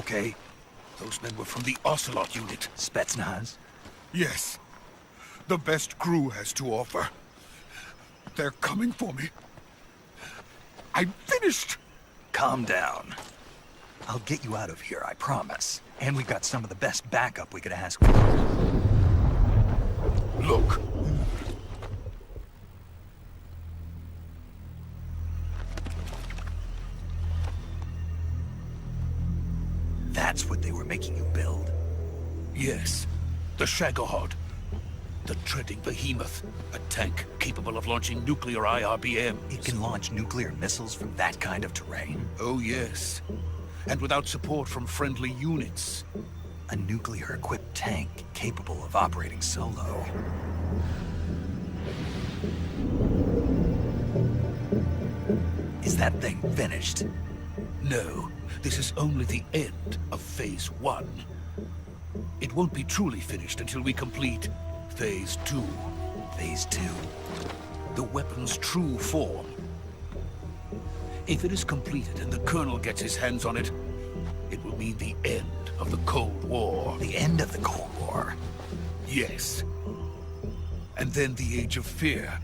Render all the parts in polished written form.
okay? Those men were from the Ocelot unit. Spetsnaz? Yes. The best crew has to offer. They're coming for me. I'm finished! Calm down. I'll get you out of here, I promise. And we've got some of the best backup we could ask for. Look. That's what they were making you build? Yes. The Shagohod. The treading behemoth. A tank capable of launching nuclear IRBMs. It can launch nuclear missiles from that kind of terrain? Oh, yes. And without support from friendly units. A nuclear-equipped tank capable of operating solo. Is that thing finished? No. This is only the end of Phase 1. It won't be truly finished until we complete Phase 2. Phase 2? The weapon's true form. If it is completed and the Colonel gets his hands on it, it will mean the end of the Cold War. The end of the Cold War? Yes. And then the Age of Fear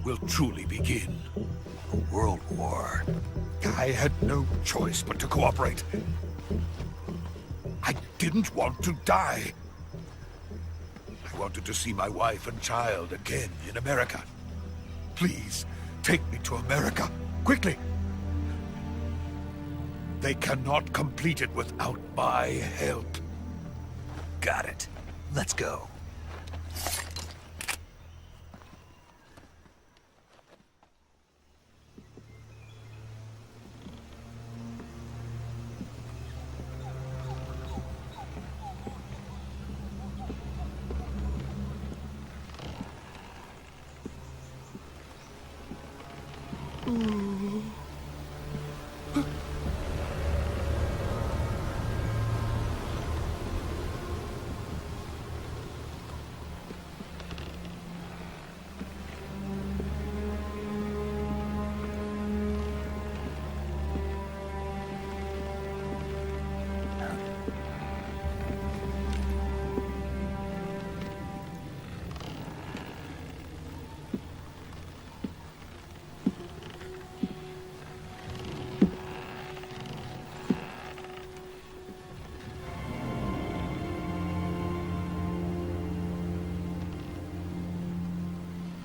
will truly begin. A world war. I had no choice but to cooperate. I didn't want to die. I wanted to see my wife and child again in America. Please, take me to America, quickly. They cannot complete it without my help. Got it. Let's go.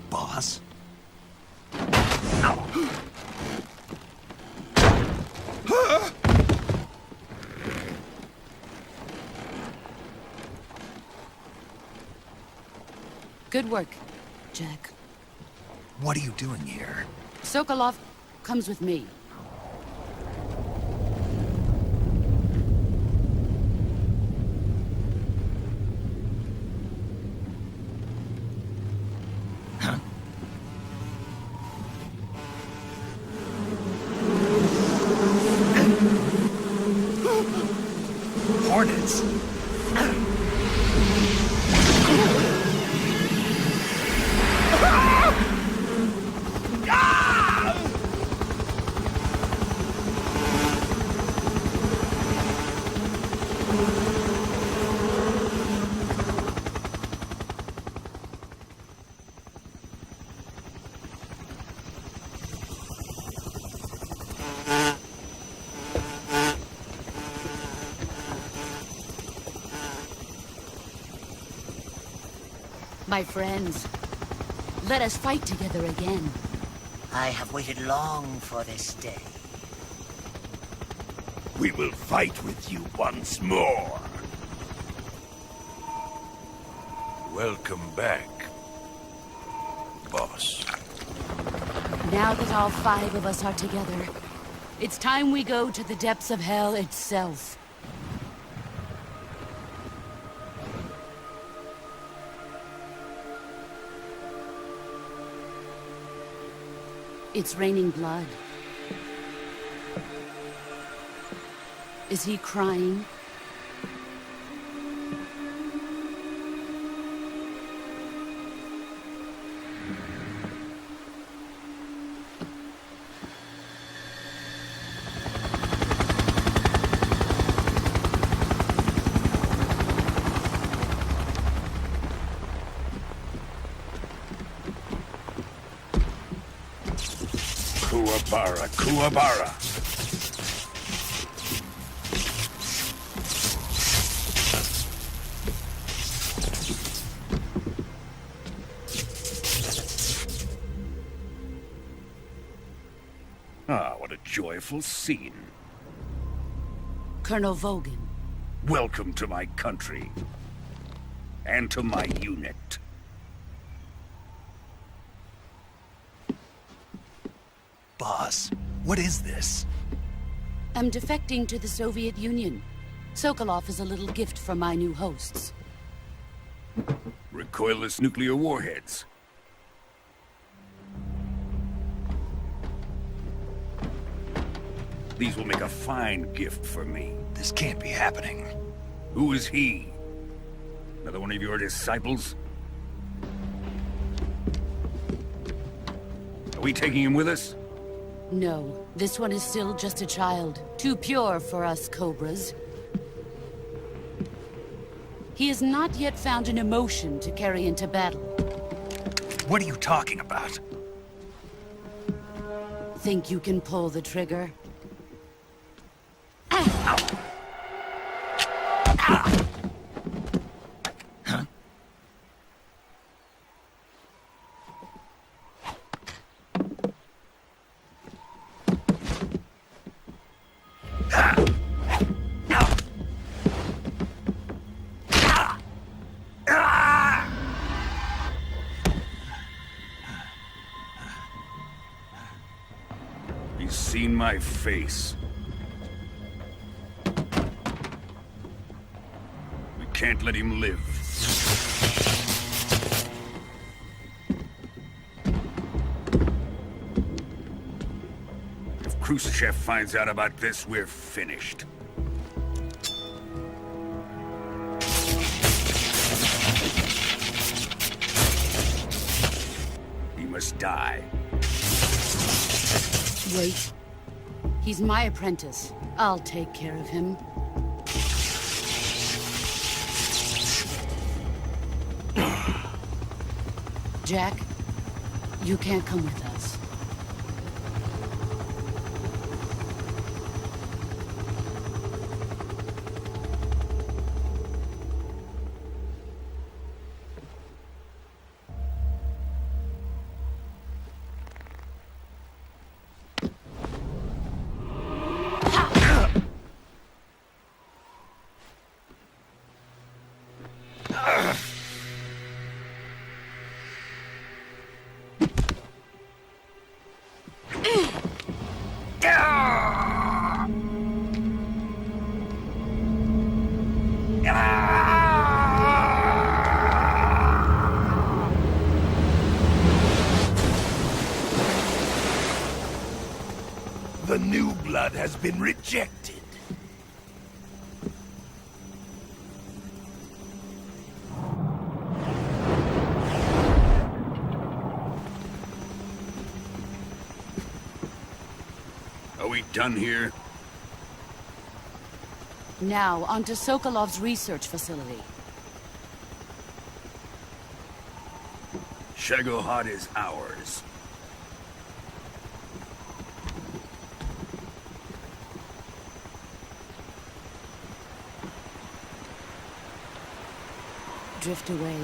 Boss? Good work, Jack. What are you doing here? Sokolov comes with me. Hornets! My friends, let us fight together again. I have waited long for this day. We will fight with you once more. Welcome back, boss. Now that all 5 of us are together, it's time we go to the depths of hell itself. It's raining blood. Is he crying? Kuwabara, Kuwabara. Ah, what a joyful scene. Colonel Vogan. Welcome to my country. And to my unit. Boss, what is this? I'm defecting to the Soviet Union. Sokolov is a little gift from my new hosts. Recoilless nuclear warheads. These will make a fine gift for me. This can't be happening. Who is he? Another one of your disciples? Are we taking him with us? No, this one is still just a child. Too pure for us Cobras. He has not yet found an emotion to carry into battle. What are you talking about? Think you can pull the trigger? He's seen my face. We can't let him live. If Khrushchev finds out about this, we're finished. He must die. Wait. He's my apprentice. I'll take care of him. Jack, you can't come with us. The new blood has been rejected. Are we done here? Now, onto Sokolov's research facility. Shagohod is ours. Drift away.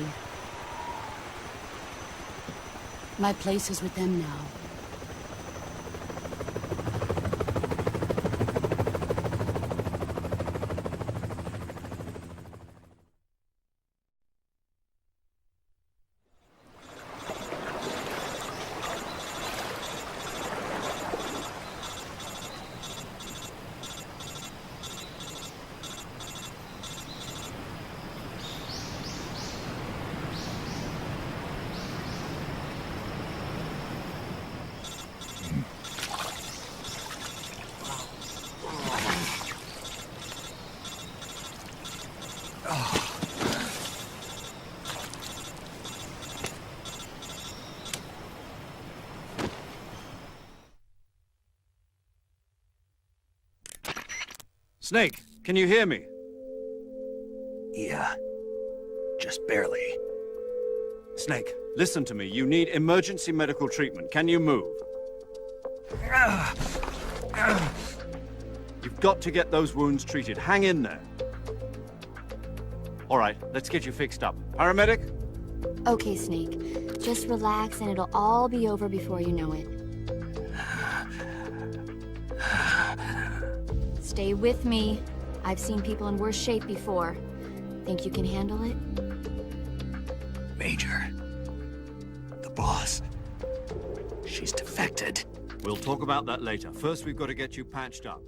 My place is with them now. Snake, can you hear me? Yeah. Just barely. Snake, listen to me. You need emergency medical treatment. Can you move? You've got to get those wounds treated. Hang in there. All right, let's get you fixed up. Paramedic? Okay, Snake. Just relax and it'll all be over before you know it. Stay with me. I've seen people in worse shape before. Think you can handle it? Major. The boss. She's defected. We'll talk about that later. First, we've got to get you patched up.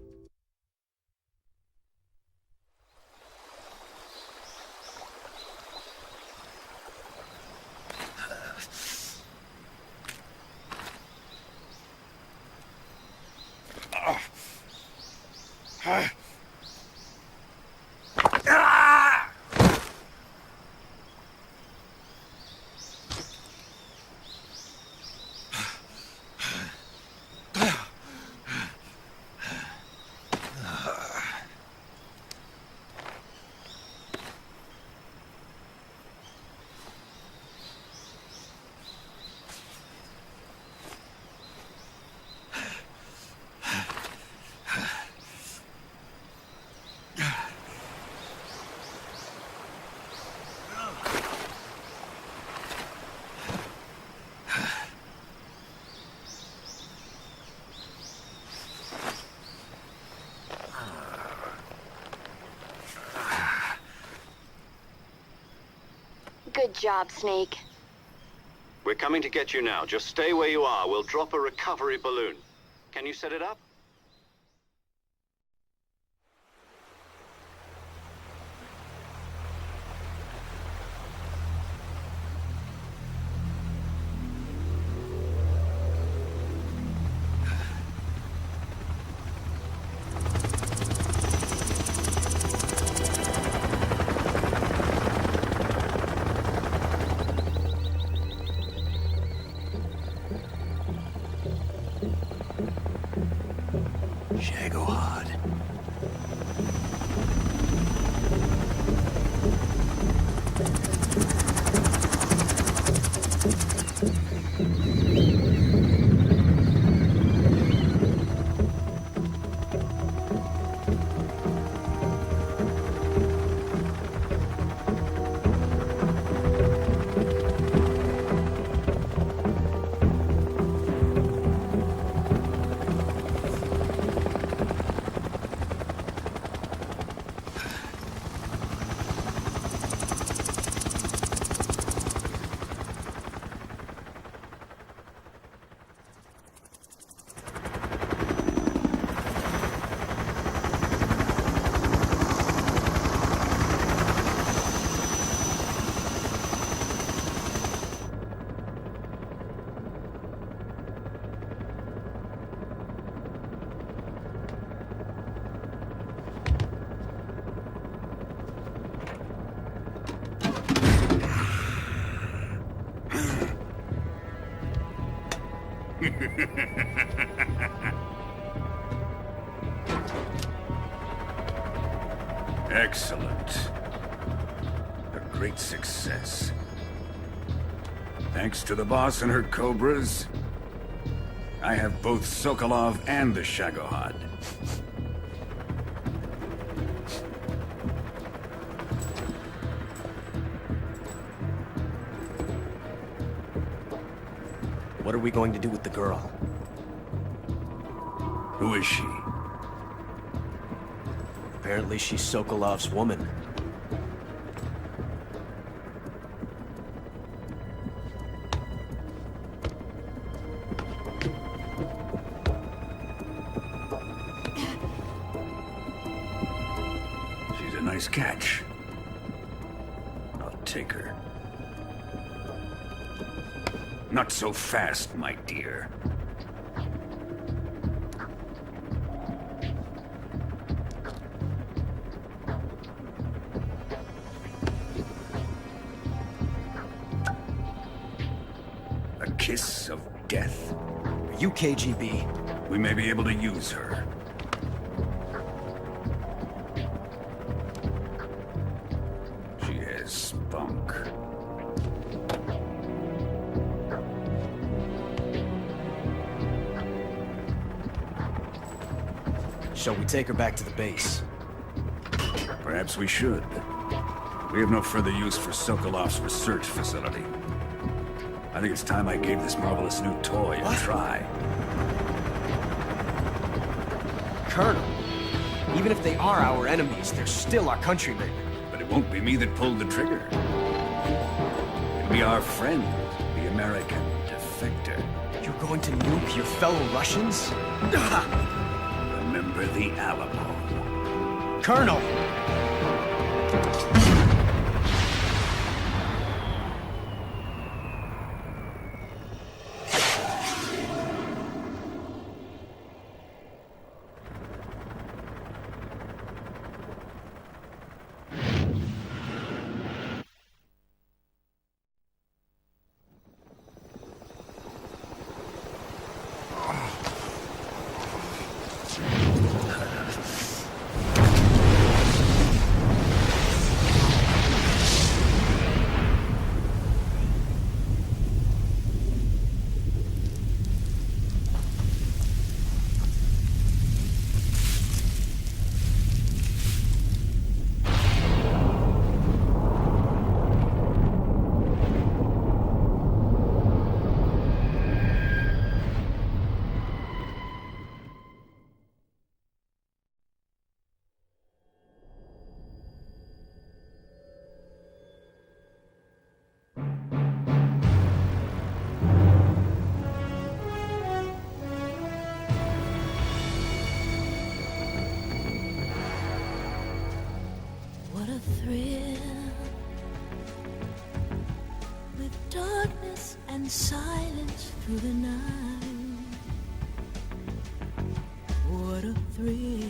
Good job, Snake. We're coming to get you now. Just stay where you are. We'll drop a recovery balloon. Can you set it up? Excellent. A great success. Thanks to the boss and her cobras, I have both Sokolov and the Shagohod. What are we going to do with the girl? Who is she? Apparently she's Sokolov's woman. She's a nice catch. I'll take her. Not so fast, my dear. A kiss of death. Are you KGB? We may be able to use her. She has spunk. Shall we take her back to the base? Perhaps we should. We have no further use for Sokolov's research facility. I think it's time I gave this marvelous new toy a try. Colonel, even if they are our enemies, they're still our countrymen. But it won't be me that pulled the trigger. It'll be our friend, the American defector. You're going to nuke your fellow Russians? Remember the Alamo. Colonel! What a thrill, with darkness and silence through the night. What a thrill,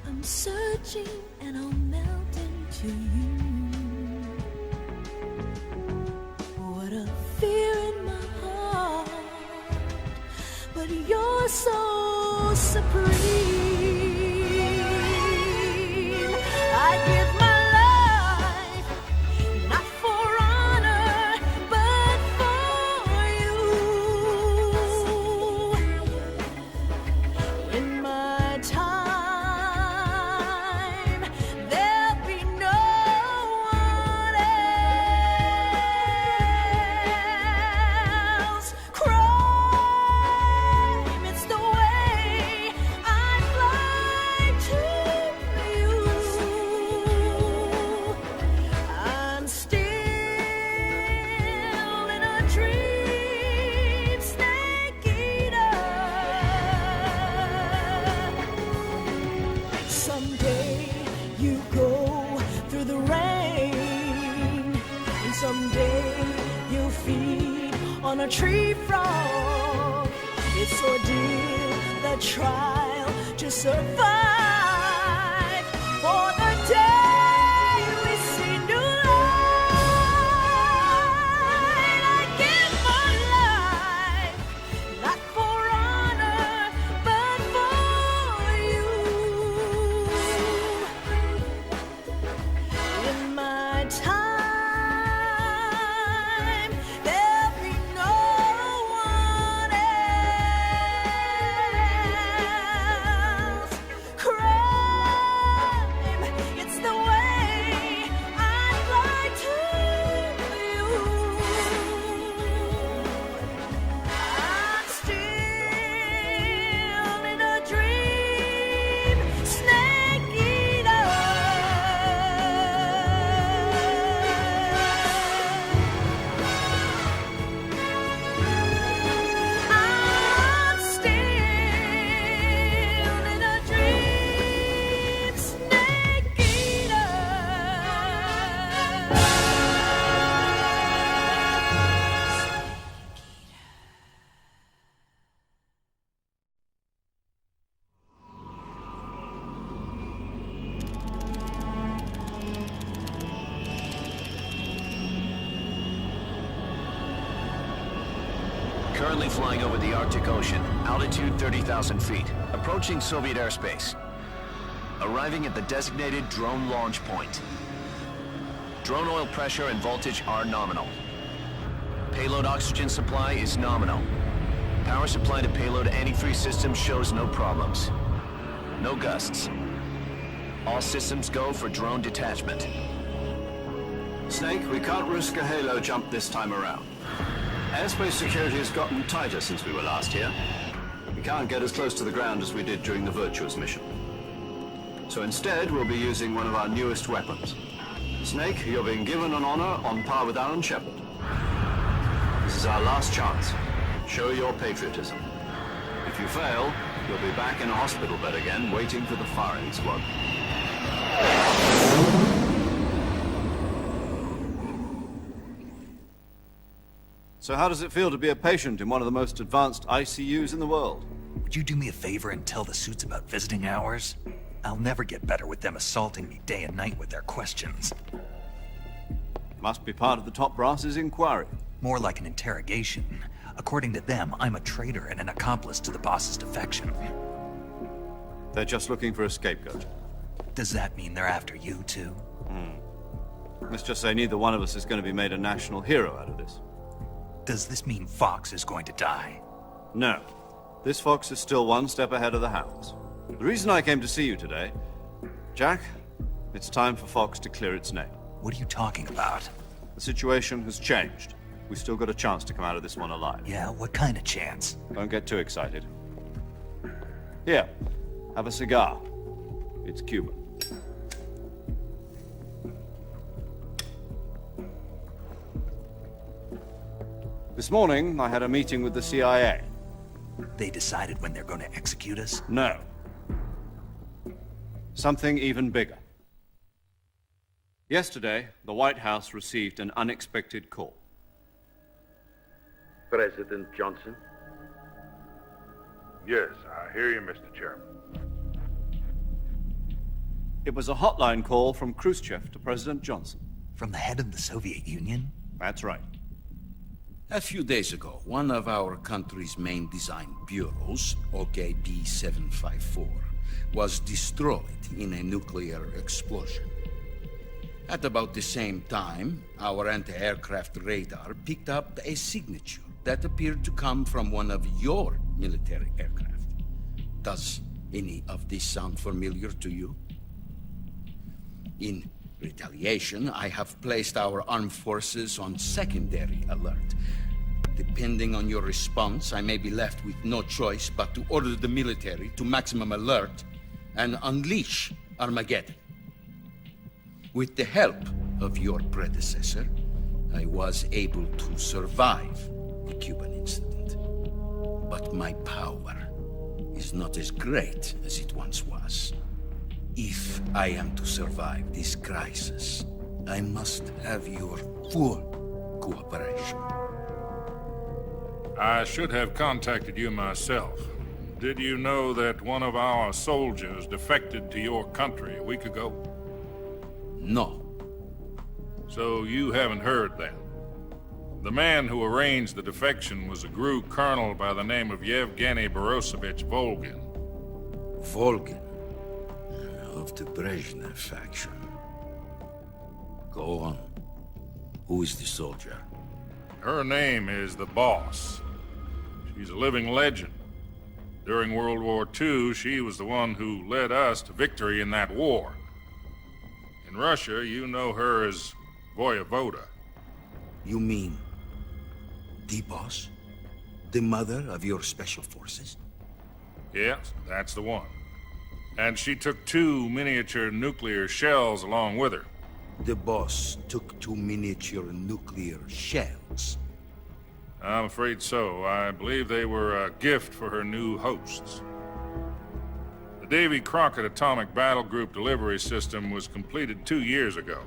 I'm searching and I'll melt into you. What a fear in my heart, but you're so supreme. I give my life, not for honor, but for you. In my time, there'll be no one else. Crime, it's the way I fly to you. I'm still in a dream, snake eater. Someday you go through the rain, and someday you'll feed on a tree frog. It's ordeal, the trial to survive. For the day we see new light, I give my life, not for honor, but for you. In my time, there'll be no one else. Crime, it's the way I fly to you. I'm still in a dream, snake eater. I'm still in a dream, snake eater. Currently flying over the Arctic Ocean, altitude 30,000 feet, approaching Soviet airspace. Arriving at the designated drone launch point. Drone oil pressure and voltage are nominal. Payload oxygen supply is nominal. Power supply to payload antifreeze system shows no problems. No gusts. All systems go for drone detachment. Snake, we can't risk a halo jump this time around. Airspace security has gotten tighter since we were last here. We can't get as close to the ground as we did during the Virtuous mission. So instead, we'll be using one of our newest weapons. Snake, you're being given an honor on par with Alan Shepard. This is our last chance. Show your patriotism. If you fail, you'll be back in a hospital bed again, waiting for the firing squad. So how does it feel to be a patient in one of the most advanced ICUs in the world? Would you do me a favor and tell the suits about visiting hours? I'll never get better with them assaulting me day and night with their questions. Must be part of the top brass's inquiry. More like an interrogation. According to them, I'm a traitor and an accomplice to the boss's defection. They're just looking for a scapegoat. Does that mean they're after you, too? Let's just say neither one of us is going to be made a national hero out of this. Does this mean Fox is going to die? No. This fox is still one step ahead of the hounds. The reason I came to see you today... Jack, it's time for Fox to clear its name. What are you talking about? The situation has changed. We've still got a chance to come out of this one alive. Yeah, what kind of chance? Don't get too excited. Here, have a cigar. It's Cuban. This morning, I had a meeting with the CIA. They decided when they're going to execute us? No. Something even bigger. Yesterday, the White House received an unexpected call. President Johnson? Yes, I hear you, Mr. Chairman. It was a hotline call from Khrushchev to President Johnson. From the head of the Soviet Union? That's right. A few days ago, one of our country's main design bureaus, OKB 754, was destroyed in a nuclear explosion. At about the same time, our anti-aircraft radar picked up a signature that appeared to come from one of your military aircraft. Does any of this sound familiar to you? In retaliation, I have placed our armed forces on secondary alert. Depending on your response, I may be left with no choice but to order the military to maximum alert and unleash Armageddon. With the help of your predecessor, I was able to survive the Cuban incident. But my power is not as great as it once was. If I am to survive this crisis, I must have your full cooperation. I should have contacted you myself. Did you know that one of our soldiers defected to your country a week ago? No. So you haven't heard then? The man who arranged the defection was a GRU colonel by the name of Yevgeny Borosovich Volgin. Volgin? Of the Brezhnev faction. Go on. Who is the soldier? Her name is the Boss. She's a living legend. During World War II, she was the one who led us to victory in that war. In Russia, you know her as Voyevoda. You mean the Boss? The mother of your special forces? Yes, that's the one. And she took 2 miniature nuclear shells along with her. The Boss took 2 miniature nuclear shells? I'm afraid so. I believe they were a gift for her new hosts. The Davy Crockett Atomic Battle Group delivery system was completed 2 years ago.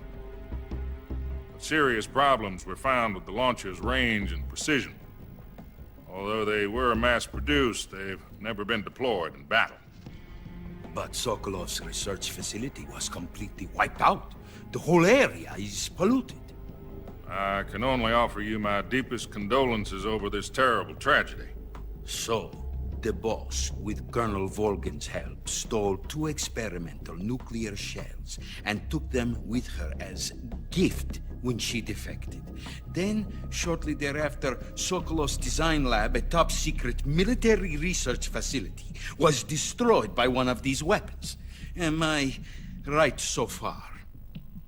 But serious problems were found with the launcher's range and precision. Although they were mass-produced, they've never been deployed in battle. But Sokolov's research facility was completely wiped out. The whole area is polluted. I can only offer you my deepest condolences over this terrible tragedy. So, the boss, with Colonel Volgin's help, stole 2 experimental nuclear shells and took them with her as gift when she defected. Then, shortly thereafter, Sokolov's design lab, a top-secret military research facility, was destroyed by one of these weapons. Am I right so far?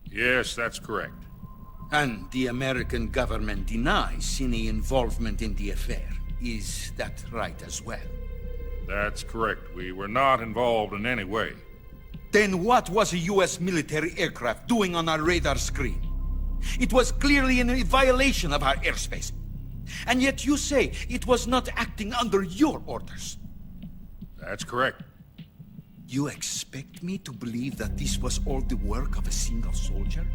Yes, that's correct. And the American government denies any involvement in the affair. Is that right as well? That's correct. We were not involved in any way. Then what was a U.S. military aircraft doing on our radar screen? It was clearly in a violation of our airspace. And yet you say it was not acting under your orders. That's correct. You expect me to believe that this was all the work of a single soldier?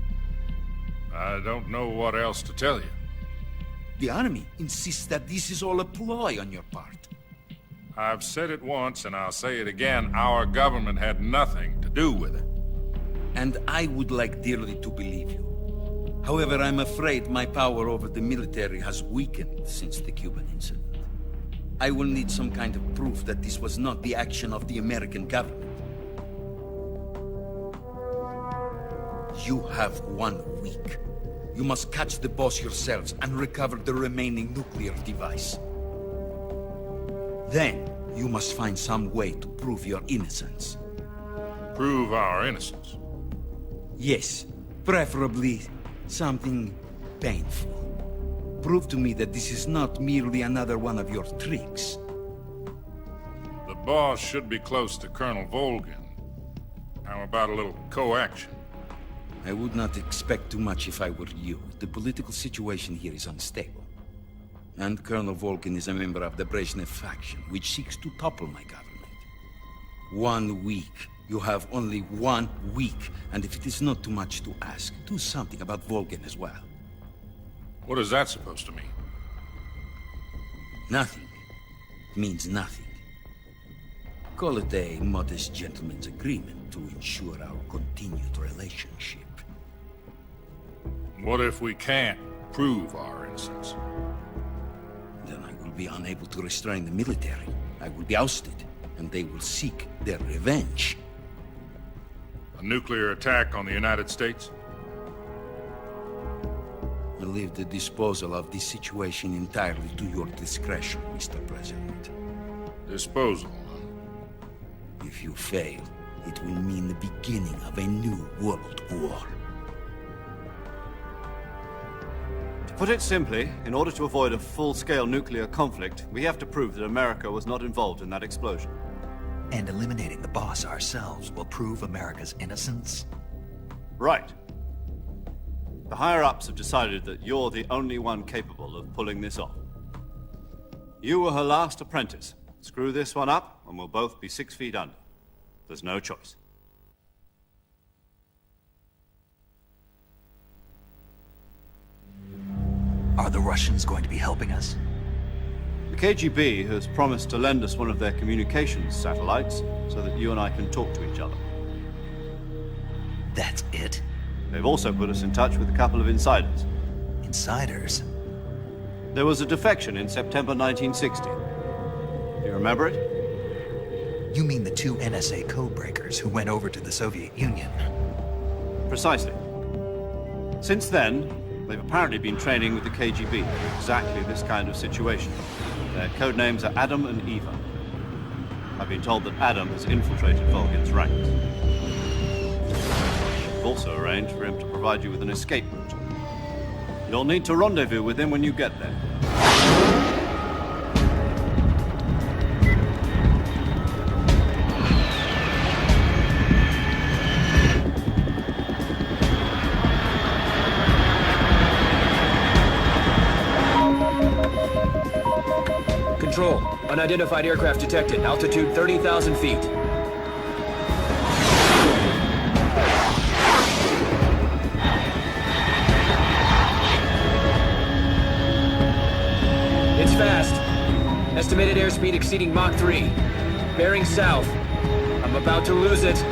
I don't know what else to tell you. The Army insists that this is all a ploy on your part. I've said it once, and I'll say it again. Our government had nothing to do with it. And I would like dearly to believe you. However, I'm afraid my power over the military has weakened since the Cuban incident. I will need some kind of proof that this was not the action of the American government. You have 1 week. You must catch the boss yourselves and recover the remaining nuclear device. Then, you must find some way to prove your innocence. Prove our innocence? Yes, preferably something painful. Prove to me that this is not merely another one of your tricks. The boss should be close to Colonel Volgin. How about a little co-action? I would not expect too much if I were you. The political situation here is unstable. And Colonel Volgin is a member of the Brezhnev faction, which seeks to topple my government. 1 week. You have only 1 week. And if it is not too much to ask, do something about Volgin as well. What is that supposed to mean? Nothing. It means nothing. Call it a modest gentleman's agreement to ensure our continued relationship. What if we can't prove our innocence? Then I will be unable to restrain the military. I will be ousted, and they will seek their revenge. A nuclear attack on the United States? I leave the disposal of this situation entirely to your discretion, Mr. President. Disposal? If you fail, it will mean the beginning of a new world war. To put it simply, in order to avoid a full-scale nuclear conflict, we have to prove that America was not involved in that explosion. And eliminating the boss ourselves will prove America's innocence? Right. The higher-ups have decided that you're the only one capable of pulling this off. You were her last apprentice. Screw this one up, and we'll both be 6 feet under. There's no choice. Are the Russians going to be helping us? The KGB has promised to lend us one of their communications satellites so that you and I can talk to each other. That's it? They've also put us in touch with a couple of insiders. Insiders? There was a defection in September 1960. Do you remember it? You mean the 2 NSA codebreakers who went over to the Soviet Union? Precisely. Since then, they've apparently been training with the KGB for exactly this kind of situation. Their code names are Adam and Eva. I've been told that Adam has infiltrated Volgin's ranks. We've also arranged for him to provide you with an escape route. You'll need to rendezvous with him when you get there. Control. Unidentified aircraft detected. Altitude 30,000 feet. It's fast. Estimated airspeed exceeding Mach 3. Bearing south. I'm about to lose it.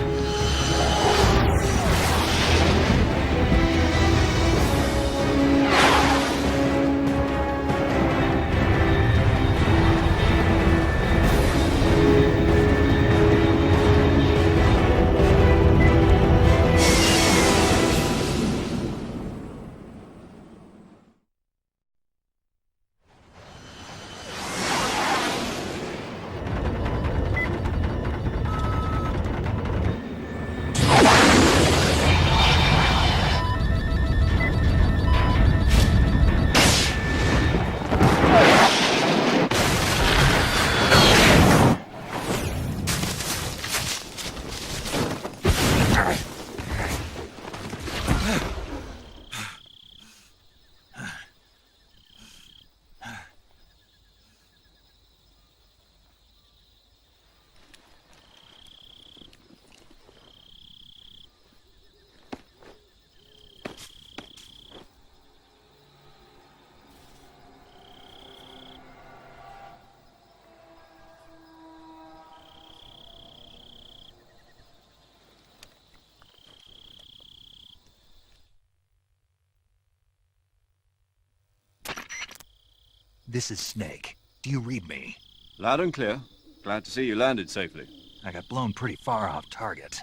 This is Snake. Do you read me? Loud and clear. Glad to see you landed safely. I got blown pretty far off target.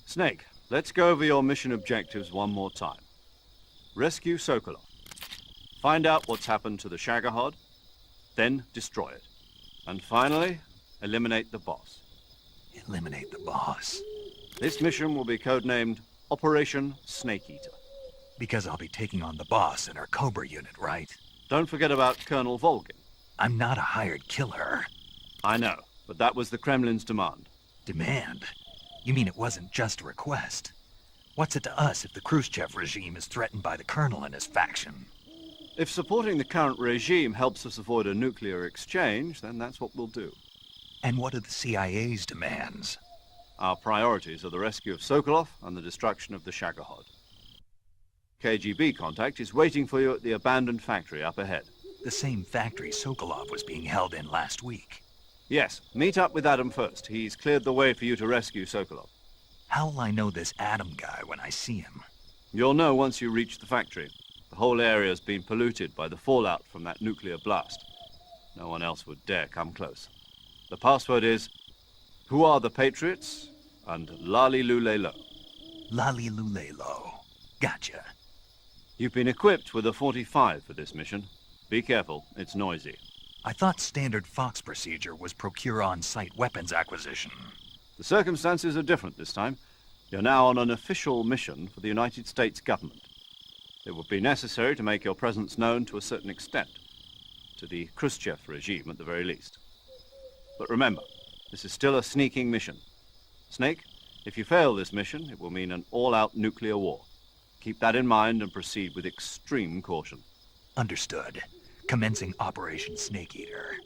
Snake, let's go over your mission objectives one more time. Rescue Sokolov. Find out what's happened to the Shagohod, then destroy it. And finally, eliminate the boss. Eliminate the boss. This mission will be codenamed Operation Snake Eater. Because I'll be taking on the boss in our Cobra unit, right? Don't forget about Colonel Volgin. I'm not a hired killer. I know, but that was the Kremlin's demand. Demand? You mean it wasn't just a request? What's it to us if the Khrushchev regime is threatened by the Colonel and his faction? If supporting the current regime helps us avoid a nuclear exchange, then that's what we'll do. And what are the CIA's demands? Our priorities are the rescue of Sokolov and the destruction of the Shagohod. KGB contact is waiting for you at the abandoned factory up ahead. The same factory Sokolov was being held in last week. Yes, meet up with Adam first. He's cleared the way for you to rescue Sokolov. How'll I know this Adam guy when I see him? You'll know once you reach the factory. The whole area's been polluted by the fallout from that nuclear blast. No one else would dare come close. The password is, "Who are the Patriots?" and "Lali Lulelo." Lali Lulelo. Gotcha. You've been equipped with a 45 for this mission. Be careful, it's noisy. I thought standard Fox procedure was procure on-site weapons acquisition. The circumstances are different this time. You're now on an official mission for the United States government. It would be necessary to make your presence known to a certain extent, to the Khrushchev regime at the very least. But remember, this is still a sneaking mission. Snake, if you fail this mission, it will mean an all-out nuclear war. Keep that in mind and proceed with extreme caution. Understood. Commencing Operation Snake Eater.